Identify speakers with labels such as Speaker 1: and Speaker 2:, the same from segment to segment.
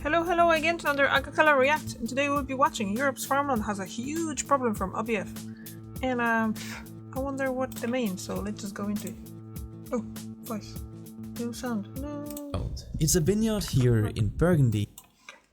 Speaker 1: Hello again to another Agricola React, and today we'll be watching Europe's farmland has a huge problem from OBF. And I wonder what they mean, so let's just go into it. Oh, voice. No sound. No.
Speaker 2: It's a vineyard here in Burgundy.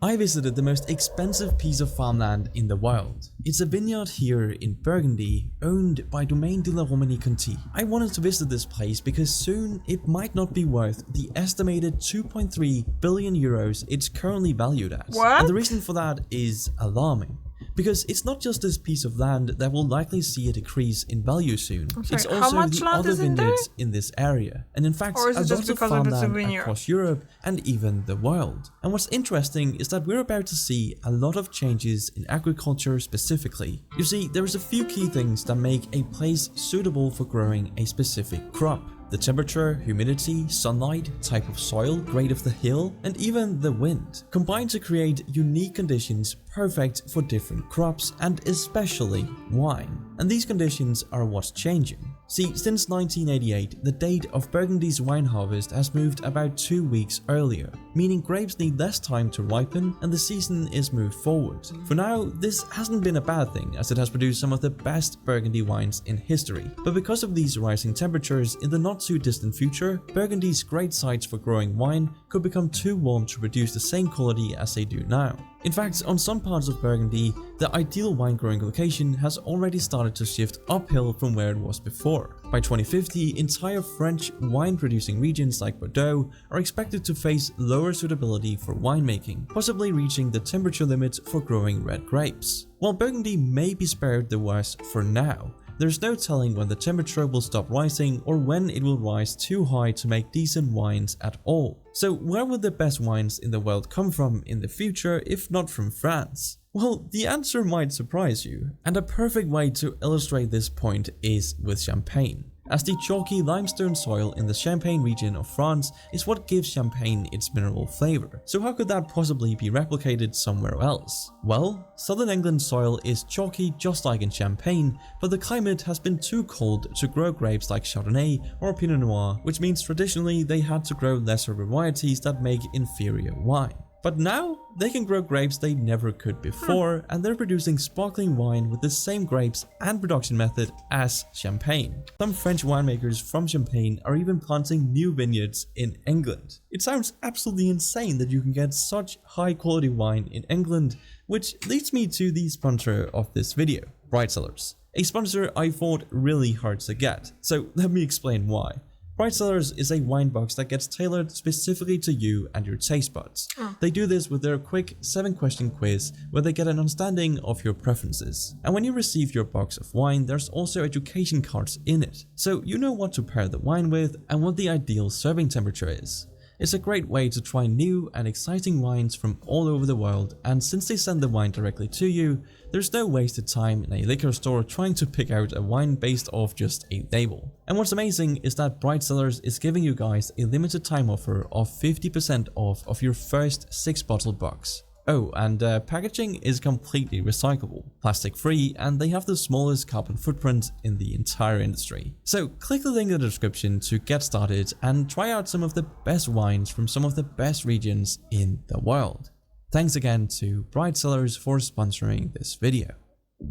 Speaker 2: I visited the most expensive piece of farmland in the world. It's a vineyard here in Burgundy, owned by Domaine de la Romanée Conti. I wanted to visit this place because soon it might not be worth the estimated 2.3 billion euros it's currently valued at.
Speaker 1: What?
Speaker 2: And the reason for that is alarming. Because it's not just this piece of land that will likely see a decrease in value soon. It's also the other vineyards in this area, and in fact a lot of farmland across Europe and even the world. And what's interesting is that we're about to see a lot of changes in agriculture specifically. You see, there's a few key things that make a place suitable for growing a specific crop. The temperature, humidity, sunlight, type of soil, grade of the hill, and even the wind combine to create unique conditions perfect for different crops and especially wine. And these conditions are what's changing. See, since 1988, the date of Burgundy's wine harvest has moved about 2 weeks earlier, meaning grapes need less time to ripen and the season is moved forward. For now, this hasn't been a bad thing as it has produced some of the best Burgundy wines in history. But because of these rising temperatures, in the not too distant future, Burgundy's great sites for growing wine could become too warm to produce the same quality as they do now. In fact, on some parts of Burgundy, the ideal wine growing location has already started to shift uphill from where it was before. By 2050, entire French wine producing regions like Bordeaux are expected to face lower suitability for winemaking, possibly reaching the temperature limit for growing red grapes. While Burgundy may be spared the worst for now, there's no telling when the temperature will stop rising or when it will rise too high to make decent wines at all. So where will the best wines in the world come from in the future if not from France? Well, the answer might surprise you, and a perfect way to illustrate this point is with Champagne, as the chalky limestone soil in the Champagne region of France is what gives Champagne its mineral flavor. So how could that possibly be replicated somewhere else? Well, southern England soil is chalky just like in Champagne, but the climate has been too cold to grow grapes like Chardonnay or Pinot Noir, which means traditionally they had to grow lesser varieties that make inferior wine. But now, they can grow grapes they never could before, and they're producing sparkling wine with the same grapes and production method as Champagne. Some French winemakers from Champagne are even planting new vineyards in England. It sounds absolutely insane that you can get such high quality wine in England, which leads me to the sponsor of this video, Bright Cellars. A sponsor I fought really hard to get, so let me explain why. Bright Cellars is a wine box that gets tailored specifically to you and your taste buds. They do this with their quick 7-question quiz where they get an understanding of your preferences. And when you receive your box of wine, there's also education cards in it, so you know what to pair the wine with and what the ideal serving temperature is. It's a great way to try new and exciting wines from all over the world, and since they send the wine directly to you, there's no wasted time in a liquor store trying to pick out a wine based off just a label. And what's amazing is that Bright Cellars is giving you guys a limited time offer of 50% off of your first 6-bottle box. Oh, and packaging is completely recyclable, plastic free, and they have the smallest carbon footprint in the entire industry. So click the link in the description to get started and try out some of the best wines from some of the best regions in the world. Thanks again to Bright Cellars for sponsoring this video.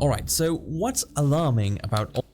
Speaker 2: Alright, so what's alarming about all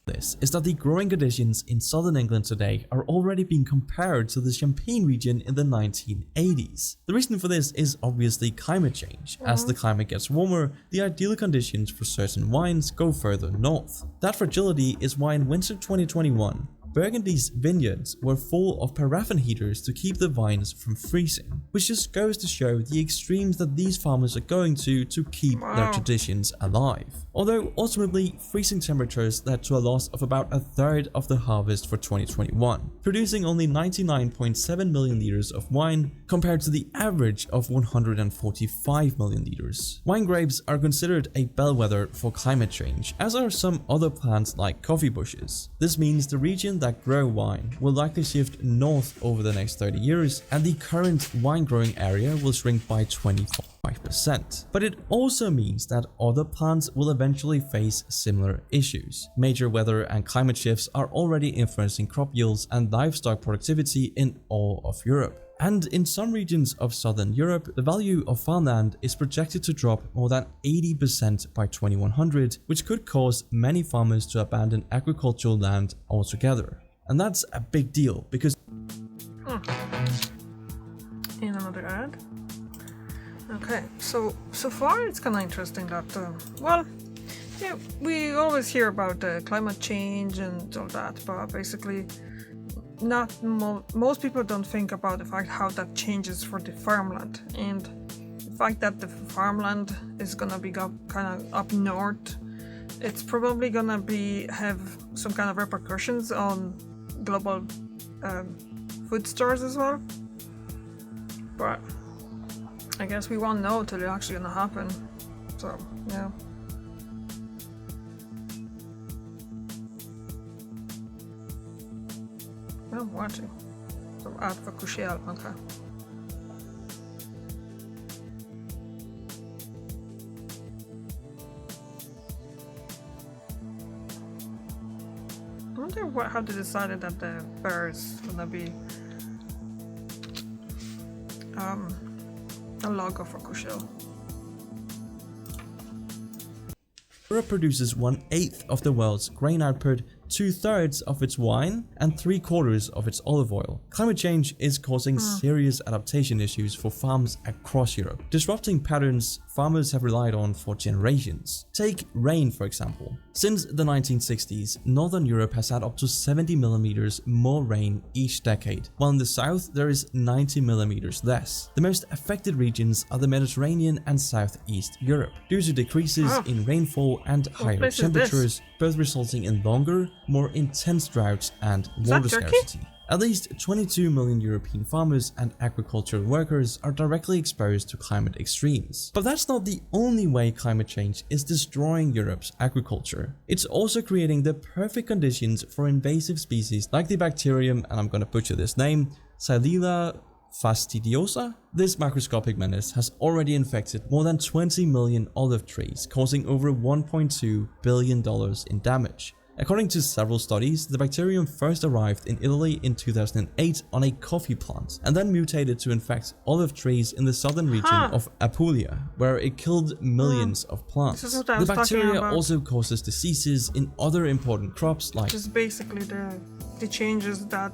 Speaker 2: this is that the growing conditions in southern England today are already being compared to the Champagne region in the 1980s. The reason for this is obviously climate change. As the climate gets warmer, the ideal conditions for certain wines go further north. That fragility is why in winter 2021, Burgundy's vineyards were full of paraffin heaters to keep the vines from freezing, which just goes to show the extremes that these farmers are going to keep their traditions alive. Although ultimately, freezing temperatures led to a loss of about a third of the harvest for 2021, producing only 99.7 million liters of wine compared to the average of 145 million liters. Wine grapes are considered a bellwether for climate change, as are some other plants like coffee bushes. This means the region that grow wine will likely shift north over the next 30 years, and the current wine growing area will shrink by 25%. But it also means that other plants will eventually face similar issues. Major weather and climate shifts are already influencing crop yields and livestock productivity in all of Europe. And in some regions of southern Europe, the value of farmland is projected to drop more than 80% by 2100, which could cause many farmers to abandon agricultural land altogether. And that's a big deal because...
Speaker 1: In another ad. Okay, so far it's kind of interesting that, well, yeah, we always hear about climate change and all that, but basically most people don't think about the fact how that changes for the farmland, and the fact that the farmland is gonna be kind of up north. It's probably gonna have some kind of repercussions on global food stores as well. But I guess we won't know till it's actually gonna happen. So yeah. I'm watching. So ad for Kushel, okay. I wonder how they decided that the bear is gonna be a logo for Kushel.
Speaker 2: Europe produces 1/8 of the world's grain output, 2/3 of its wine, and 3/4 of its olive oil. Climate change is causing serious adaptation issues for farms across Europe, disrupting patterns farmers have relied on for generations. Take rain, for example. Since the 1960s, Northern Europe has had up to 70 millimeters more rain each decade, while in the south there is 90 millimeters less. The most affected regions are the Mediterranean and Southeast Europe, due to decreases in rainfall and higher temperatures, both resulting in longer, more intense droughts and water scarcity. At least 22 million European farmers and agricultural workers are directly exposed to climate extremes. But that's not the only way climate change is destroying Europe's agriculture. It's also creating the perfect conditions for invasive species like the bacterium, and I'm gonna butcher this name, Xylella fastidiosa. This macroscopic menace has already infected more than 20 million olive trees, causing over $1.2 billion in damage. According to several studies, the bacterium first arrived in Italy in 2008 on a coffee plant, and then mutated to infect olive trees in the southern region of Apulia, where it killed millions of plants. The bacteria also causes diseases in other important crops like...
Speaker 1: Just basically the changes that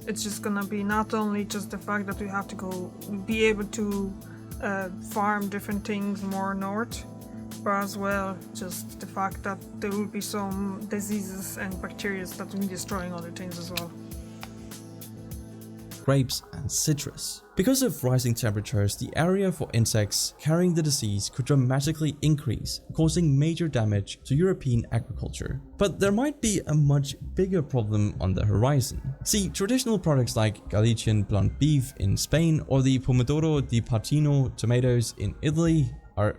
Speaker 1: it's just gonna be not only just the fact that we have to be able to farm different things more north, but as well just the fact that there will be some diseases and bacteria that will be destroying other things as well.
Speaker 2: Grapes and citrus. Because of rising temperatures, the area for insects carrying the disease could dramatically increase, causing major damage to European agriculture. But there might be a much bigger problem on the horizon. See, traditional products like Galician blunt beef in Spain or the Pomodoro di Partino tomatoes in Italy are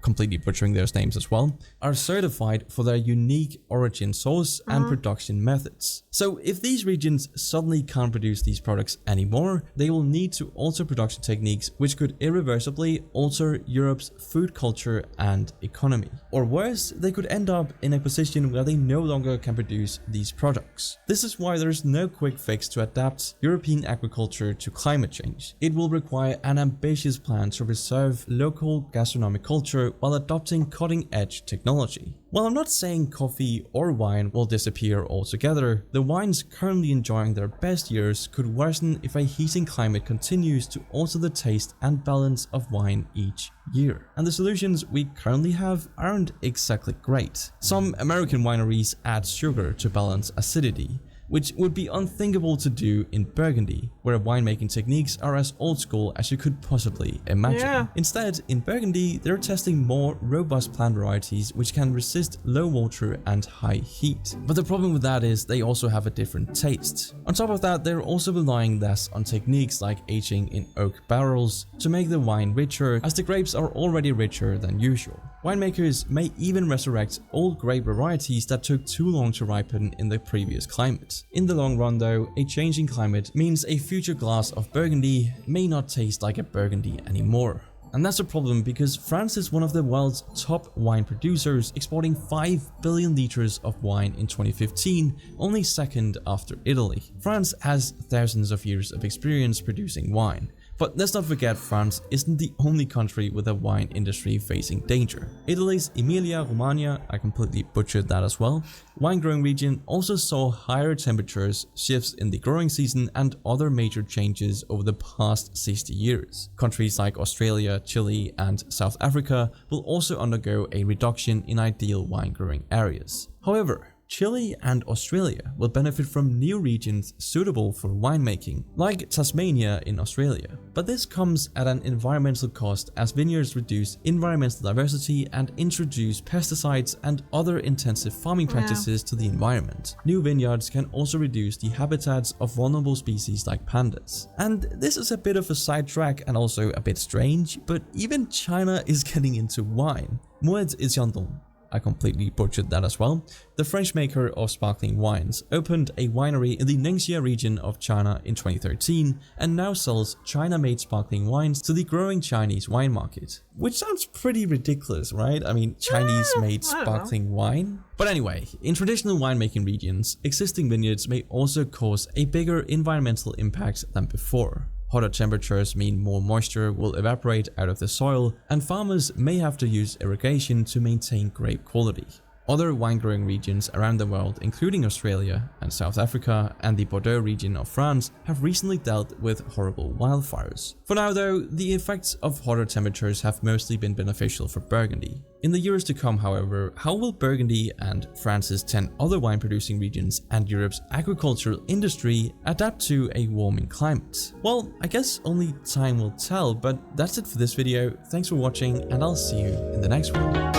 Speaker 2: completely butchering those names as well, are certified for their unique origin source and production methods. So if these regions suddenly can't produce these products anymore, they will need to alter production techniques which could irreversibly alter Europe's food culture and economy. Or worse, they could end up in a position where they no longer can produce these products. This is why there is no quick fix to adapt European agriculture to climate change. It will require an ambitious plan to preserve local gastronomic culture while adopting cutting-edge technology. While I'm not saying coffee or wine will disappear altogether, the wines currently enjoying their best years could worsen if a heating climate continues to alter the taste and balance of wine each year. And the solutions we currently have aren't exactly great. Some American wineries add sugar to balance acidity, which would be unthinkable to do in Burgundy, where winemaking techniques are as old school as you could possibly imagine. Instead, in Burgundy, they're testing more robust plant varieties which can resist low water and high heat. But the problem with that is they also have a different taste. On top of that, they're also relying less on techniques like aging in oak barrels to make the wine richer, as the grapes are already richer than usual. Winemakers may even resurrect old grape varieties that took too long to ripen in the previous climate. In the long run though, a changing climate means a future glass of Burgundy may not taste like a Burgundy anymore. And that's a problem because France is one of the world's top wine producers, exporting 5 billion liters of wine in 2015, only second after Italy. France has thousands of years of experience producing wine. But let's not forget, France isn't the only country with a wine industry facing danger. Italy's Emilia-Romagna, I completely butchered that as well, wine growing region also saw higher temperatures, shifts in the growing season and other major changes over the past 60 years. Countries like Australia, Chile and South Africa will also undergo a reduction in ideal wine growing areas. However, Chile and Australia will benefit from new regions suitable for winemaking, like Tasmania in Australia. But this comes at an environmental cost as vineyards reduce environmental diversity and introduce pesticides and other intensive farming practices to the environment. New vineyards can also reduce the habitats of vulnerable species like pandas. And this is a bit of a sidetrack and also a bit strange, but even China is getting into wine. Moet Isiandong, I completely butchered that as well, the French maker of sparkling wines, opened a winery in the Ningxia region of China in 2013 and now sells China-made sparkling wines to the growing Chinese wine market. Which sounds pretty ridiculous, right? I mean, Chinese-made sparkling wine? But anyway, in traditional winemaking regions, existing vineyards may also cause a bigger environmental impact than before. Hotter temperatures mean more moisture will evaporate out of the soil, and farmers may have to use irrigation to maintain grape quality. Other wine-growing regions around the world, including Australia and South Africa and the Bordeaux region of France, have recently dealt with horrible wildfires. For now though, the effects of hotter temperatures have mostly been beneficial for Burgundy. In the years to come, however, how will Burgundy and France's 10 other wine-producing regions and Europe's agricultural industry adapt to a warming climate? Well, I guess only time will tell, but that's it for this video. Thanks for watching, and I'll see you in the next one.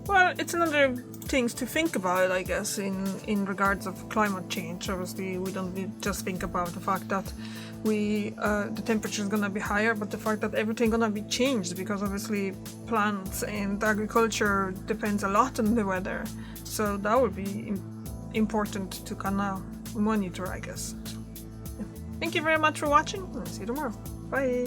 Speaker 1: Well, it's another things to think about, I guess, in regards of climate change. Obviously, we don't just think about the fact that the temperature is gonna be higher, but the fact that everything gonna be changed, because obviously plants and agriculture depends a lot on the weather. So that would be important to kind of monitor, I guess. So, yeah. Thank you very much for watching, and see you tomorrow. Bye.